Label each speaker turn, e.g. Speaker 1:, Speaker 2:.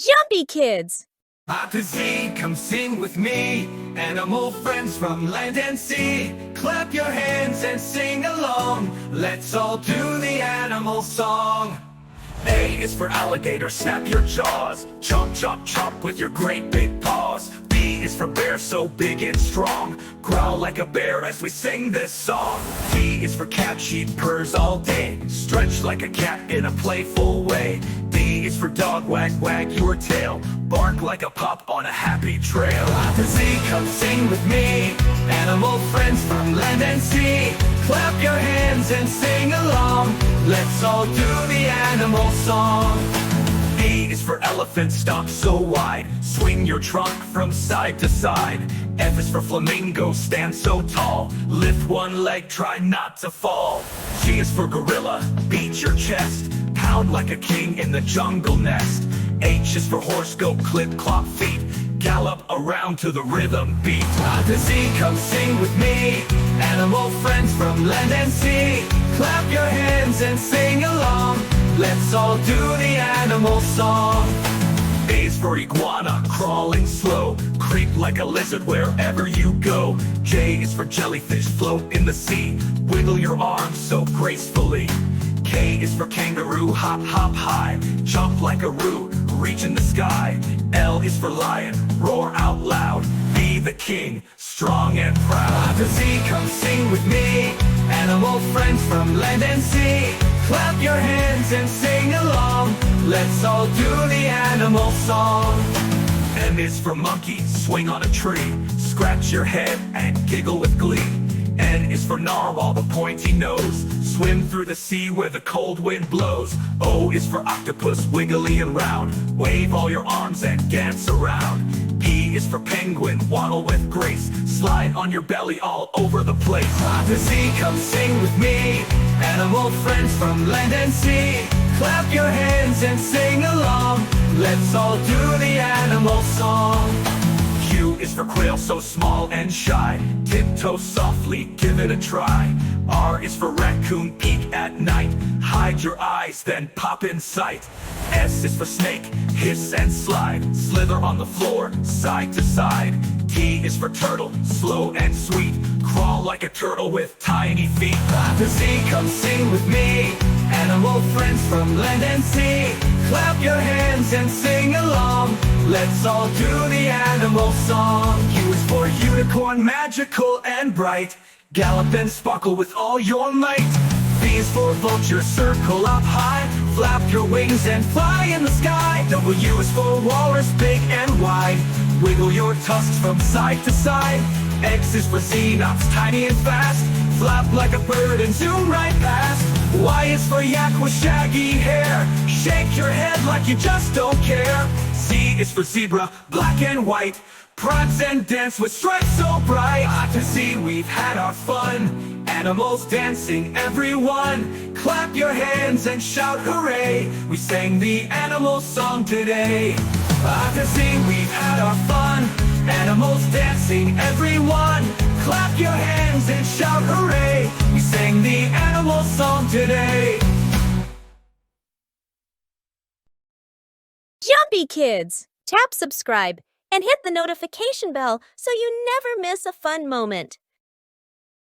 Speaker 1: Jumpy Kids!
Speaker 2: A to Z, come sing with me. Animal friends from land and sea. Clap your hands and sing along. Let's all do the animal song. A is for alligator, snap your jaws. Chomp, chomp, chomp with your great big paws. B is for bear, so big and strong. Growl like a bear as we sing this song. T is for catchy, purrs all day. Stretch like a cat in a playful way. D is for dog, wag, wag your tail. Bark like a pup on a happy trail. A to Z, come sing with me. Animal friends from land and sea. Clap your hands and sing along. Let's all do the animal song. E is for elephant, stomp so wide. Swing your trunk from side to side. F is for flamingo, stand so tall. Lift one leg, try not to fall. G is for gorilla, beat your chest. Pound like a king in the jungle nest. H is for horse, go clip clop feet. Gallop around to the rhythm beat. A to Z, come sing with me. Animal friends from land and sea. Clap your hands and sing along. Let's all do the animal song. A is for iguana, crawling slow. Creep like a lizard wherever you go. J is for jellyfish, float in the sea. Wiggle your arms so gracefully. K is for kangaroo, hop, hop high. Jump like a root, reach in the sky. L is for lion, roar out loud. Be the king, strong and proud. A to Z, come sing with me. Animal friends from land and sea. Clap your hands and sing along. Let's all do the animal song. M is for monkey, swing on a tree. Scratch your head and giggle with glee. N is for narwhal, the pointy nose. Swim through the sea where the cold wind blows. O is for octopus, wiggly and round. Wave all your arms and dance around. P is for penguin, waddle with grace. Slide on your belly all over the place. A to Z, come sing with me. Animal friends from land and sea. Clap your hands and sing along. Let's all do the animal song. Q is for quail, so small and shy. Tiptoe softly, give it a try. R is for raccoon, peek at night. Hide your eyes, then pop in sight. S is for snake, hiss and slide. Slither on the floor, side to side. T is for turtle, slow and sweet. Crawl like a turtle with tiny feet. A to Z, come sing with me. Animal friends from land and sea. Clap your hands and sing along. Let's all do the animal song. U is for unicorn, magical and bright. Gallop and sparkle with all your might. V is for vulture, circle up high. Flap your wings and fly in the sky. W is for walrus, big and wide. Wiggle your tusks from side to side. X is for xenox, tiny and fast. Flap like a bird and zoom right past. Y is for yak with shaggy hair. Shake your head like you just don't care. Z is for zebra, black and white. Prance and dance with stripes so bright. A to Z, we've had our fun. Animals dancing, everyone. Clap your hands and shout hooray. We sang the animal song today. A to Z, we've had our fun. Animals dancing, everyone. Clap your hands and shout hooray. We sang the animal song today.
Speaker 1: Jumpy Kids! Tap subscribe and hit the notification bell so you never miss a fun moment.